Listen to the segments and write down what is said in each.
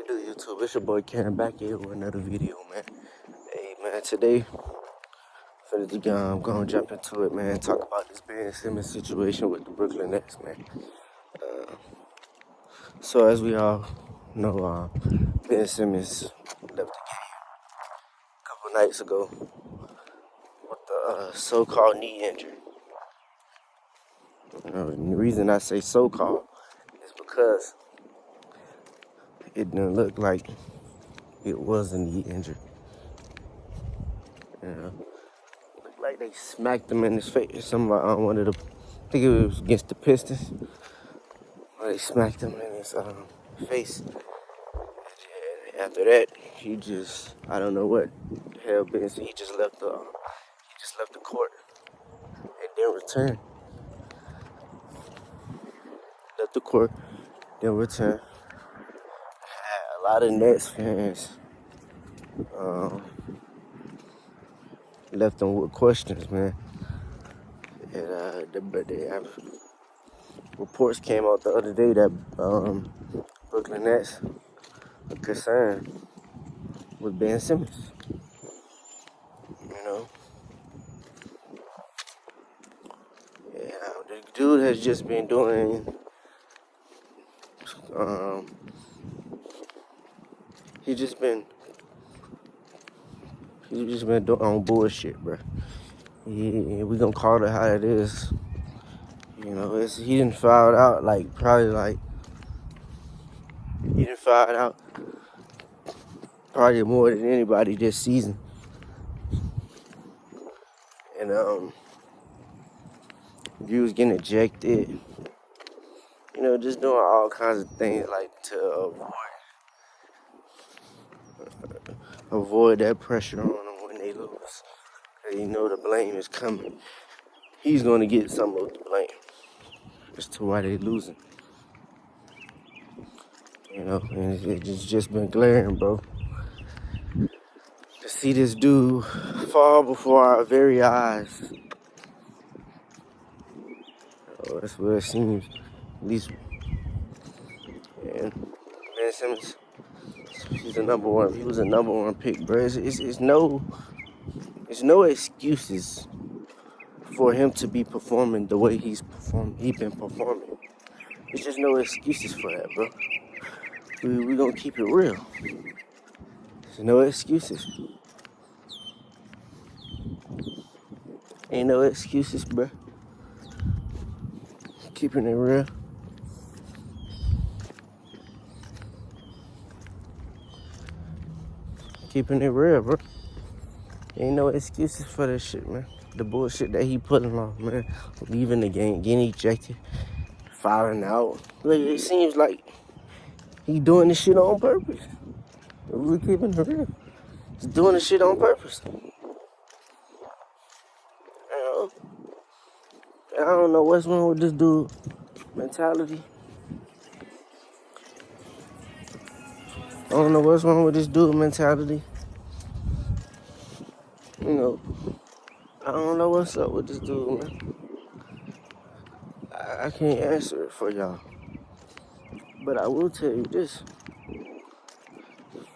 What do YouTube? It's your boy Karen back here with another video, man. Hey, man, today, I'm gonna jump into it, man. Talk about this Ben Simmons situation with the Brooklyn Nets, man. So as we all know, Ben Simmons left the game a couple nights ago with the so-called knee injury. And the reason I say so-called is because it didn't look like it was a knee injury. Looked like they smacked him in his face. One of the, I think it was against the Pistons. They smacked him in his face. And after that, I don't know what the hell Ben said. He just left the court and didn't return. Left the court, didn't return. A lot of Nets fans left them with questions, man. And reports came out the other day that Brooklyn Nets are concerned with Ben Simmons. The dude has just been doing, he's just been doing bullshit, bro. We gonna call it how it is. He didn't foul out probably more than anybody this season. And he was getting ejected. Just doing all kinds of things like to avoid that pressure on them when they lose. The blame is coming. He's going to get some of the blame as to why they losing. And it's just been glaring, bro. To see this dude fall before our very eyes. That's what it seems. At least, and Ben Simmons, he was a number one pick, bro. It's no excuses for him to be performing the way he's been performing. There's just no excuses for that, bro. We gonna keep it real. There's no excuses. Ain't no excuses, bro. Keeping it real. Keeping it real, bro. Ain't no excuses for that shit, man. The bullshit that he putting on, man. Leaving the game, getting ejected, fouling out. It seems like he doing this shit on purpose. We keeping it real. He's doing this shit on purpose. I don't know what's wrong with this dude mentality. I don't know what's wrong with this dude mentality. I don't know what's up with this dude, man. I can't answer it for y'all. But I will tell you this.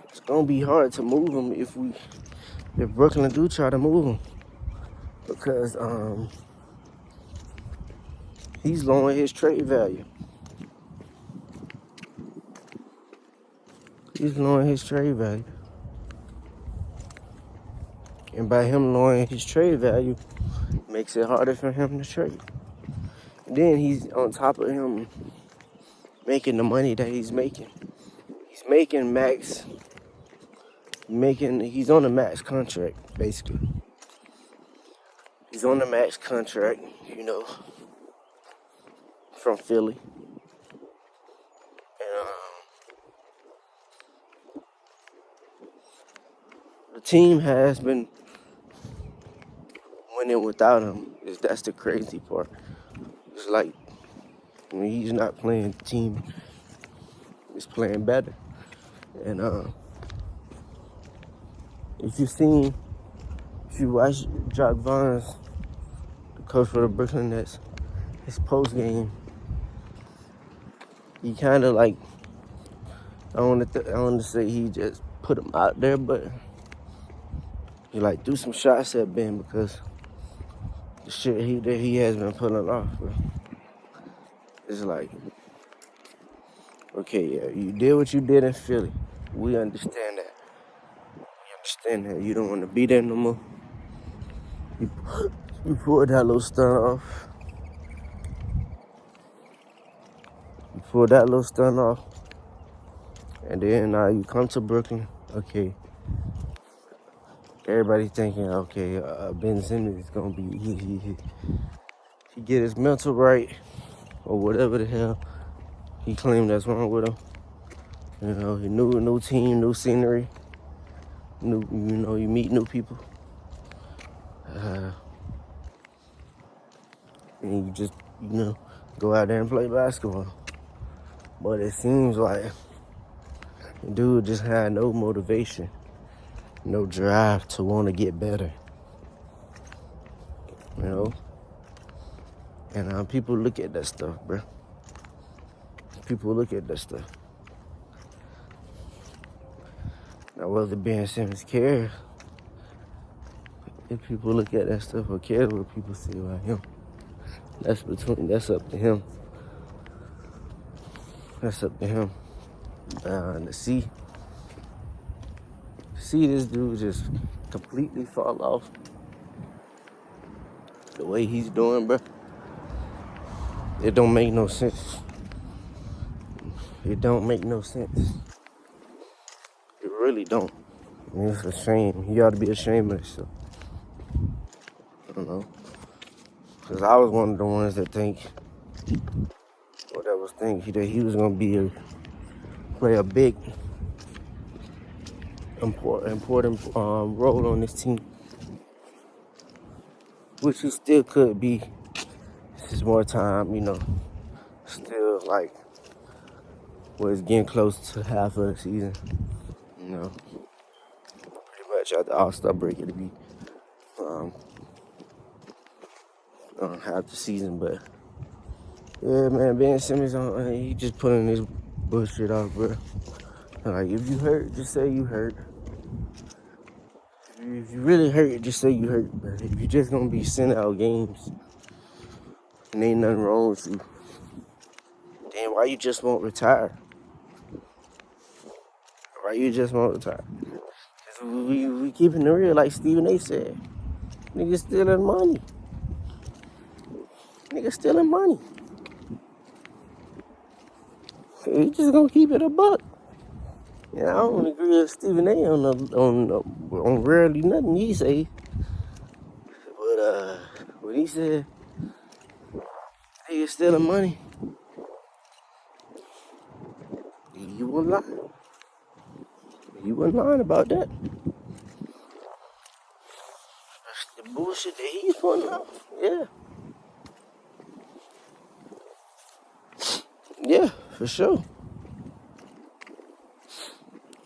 It's gonna be hard to move him if Brooklyn do try to move him. Because he's lowering his trade value. He's lowering his trade value. And by him lowering his trade value, makes it harder for him to trade. And then he's on top of him making the money that he's making. He's making max. He's on a max contract, basically. He's on a max contract, from Philly. And the team has been winning without him. That's the crazy part. It's like when he's not playing, the team is playing better. And if you watch Jacques Vaughn's, the coach for the Brooklyn Nets, his post game, he kind of I don't want to say he just put him out there, but he like threw some shots at Ben because the shit that he has been pulling off, bro. It's like, okay, yeah, you did what you did in Philly. We understand that. We understand that you don't want to be there no more. You pulled that little stunt off. You pulled that little stunt off. And then you come to Brooklyn. Okay. Everybody thinking, okay, Ben Simmons is going to be, he get his mental right or whatever the hell he claimed that's wrong with him. You know, he new team, new scenery. You meet new people. And you just, go out there and play basketball. But it seems like the dude just had no motivation, no drive to want to get better. You know? And people look at that stuff, bro. People look at that stuff. Now, whether Ben Simmons cares, if people look at that stuff or care what people say about him, that's up to him. That's up to him. To see this dude just completely fall off the way he's doing, bro. It don't make no sense. It don't make no sense. It really don't. I mean, it's a shame. He ought to be ashamed of himself. I don't know. Because I was one of the ones that think that he was going to play a big, important role on this team. Which he still could be. This is more time, still like, it's getting close to half of the season. Pretty much at the All-Star break, it'll be half the season, but yeah, man, Ben Simmons, he just putting this bullshit off, bro. Like, if you hurt, just say you hurt. If you really hurt, just say you hurt, bro. If you're just gonna be sending out games and ain't nothing wrong with you, then why you just won't retire? Why you just won't retire? Cause we keeping it real, like Stephen A. said. Niggas stealing money. Niggas stealing money. We just gonna keep it a buck. Yeah, I don't agree with Stephen A. on rarely nothing he say. But when he said niggas stealing money, you wasn't lying. You wasn't lying about that. That's the bullshit that he's putting out. Yeah. Yeah, for sure.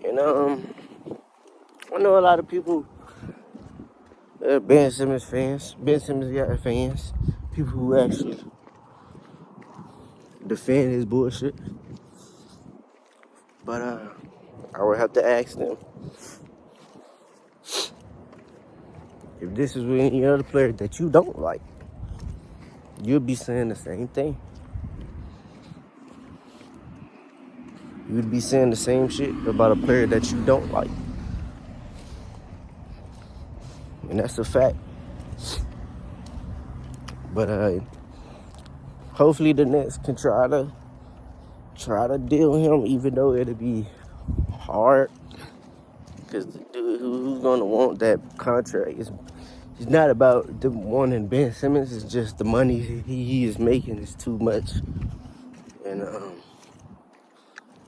And I know a lot of people, Ben Simmons fans, fans, people who actually defend his bullshit. But I would have to ask them if this is with any other player that you don't like, you'll be saying the same thing. You'd be saying the same shit about a player that you don't like. And that's a fact. But hopefully the Nets can try to deal with him, even though it'll be hard. Because the dude who's gonna want that contract it's not about the wanting Ben Simmons. It's just the money he is making is too much. And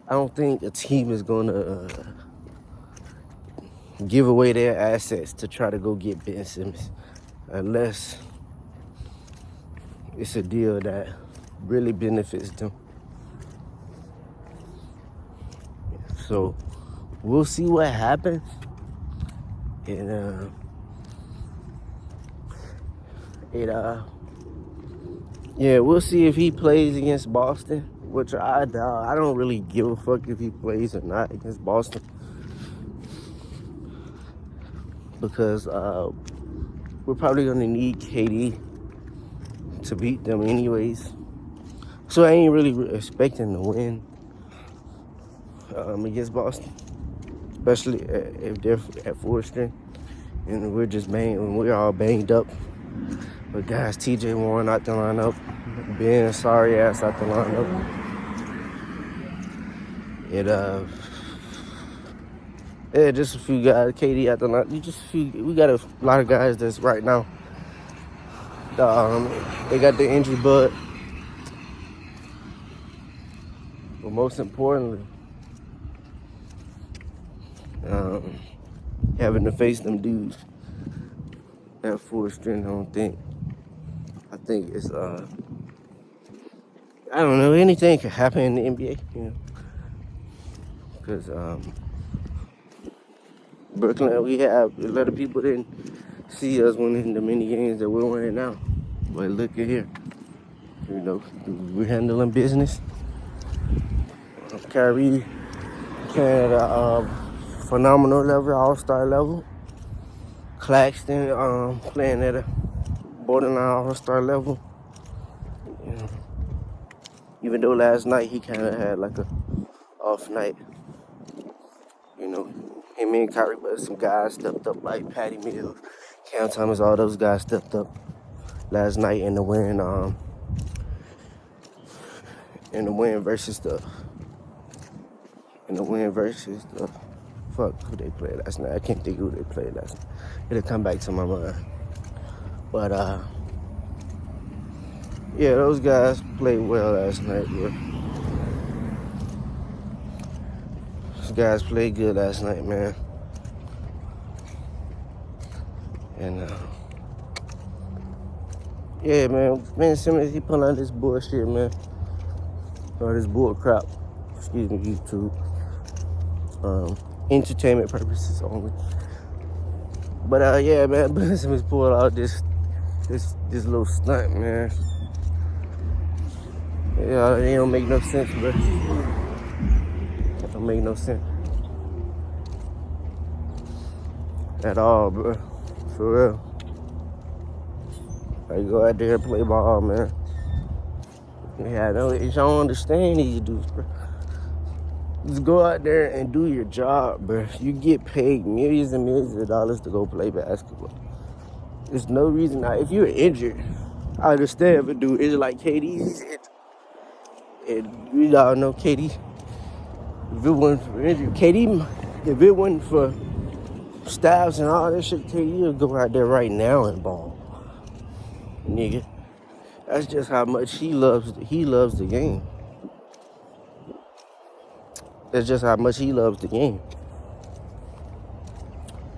I don't think a team is gonna give away their assets to try to go get Ben Simmons unless it's a deal that really benefits them. So we'll see what happens. And we'll see if he plays against Boston. which I doubt. I don't really give a fuck if he plays or not against Boston, because we're probably gonna need KD to beat them anyways. So I ain't really expecting to win against Boston, especially if they're at full strength and we're all banged up. But guys, TJ Warren out the lineup, Ben sorry ass out the lineup. Yeah, just a few guys. KD out the lineup. We got a lot of guys that's right now. They got the injury bug, but most importantly, having to face them dudes at full strength. I think it's I don't know, anything could happen in the NBA, because Brooklyn, we have a lot of people didn't see us winning the many games that we're winning now. But look at here, we're handling business. Kyrie playing at a phenomenal level, all-star level. Claxton playing at a borderline all-star level. Even though last night he kind of had like a off night. Him and Kyrie, but some guys stepped up like Patty Mills, Cam Thomas, all those guys stepped up last night in the win versus the fuck who they played last night. I can't think who they played last night. It'll come back to my mind. But yeah, those guys played well last night, bro. Those guys played good last night, man. And yeah, man, Ben Simmons, he put on this bullshit, man. Or this bull crap. Excuse me, YouTube. Entertainment purposes only. But yeah, man, Ben Simmons pulled out this little stunt, man. Yeah, it don't make no sense, bro. It don't make no sense at all, bro. For real. Like, go out there and play ball, man. Yeah, you don't understand these dudes, bro. Just go out there and do your job, bro. You get paid millions and millions of dollars to go play basketball. There's no reason. Now, if you're injured, I understand if a dude is like KD's injured. And we all know KD. If it wasn't for injury, KD, if it wasn't for Styles and all that shit, KD would go out there right now and ball. Nigga. That's just how much he loves the game. That's just how much he loves the game.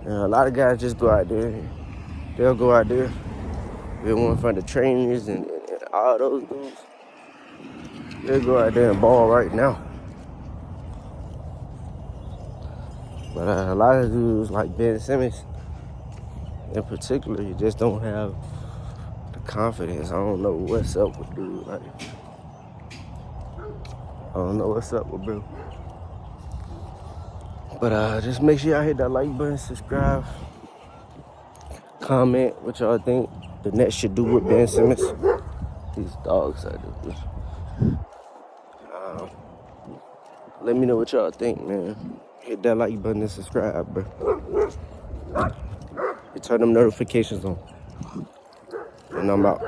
And a lot of guys just go out there. They'll go out there. They want from the trainers and all those dudes. They'll go out there and ball right now. But a lot of dudes like Ben Simmons, in particular, you just don't have the confidence. I don't know what's up with dude. Like, I don't know what's up with bro. But just make sure y'all hit that like button, subscribe, comment what y'all think the Nets should do with Ben Simmons. These dogs I do. Let me know what y'all think, man. Hit that like button and subscribe, bro. And turn them notifications on. And I'm out.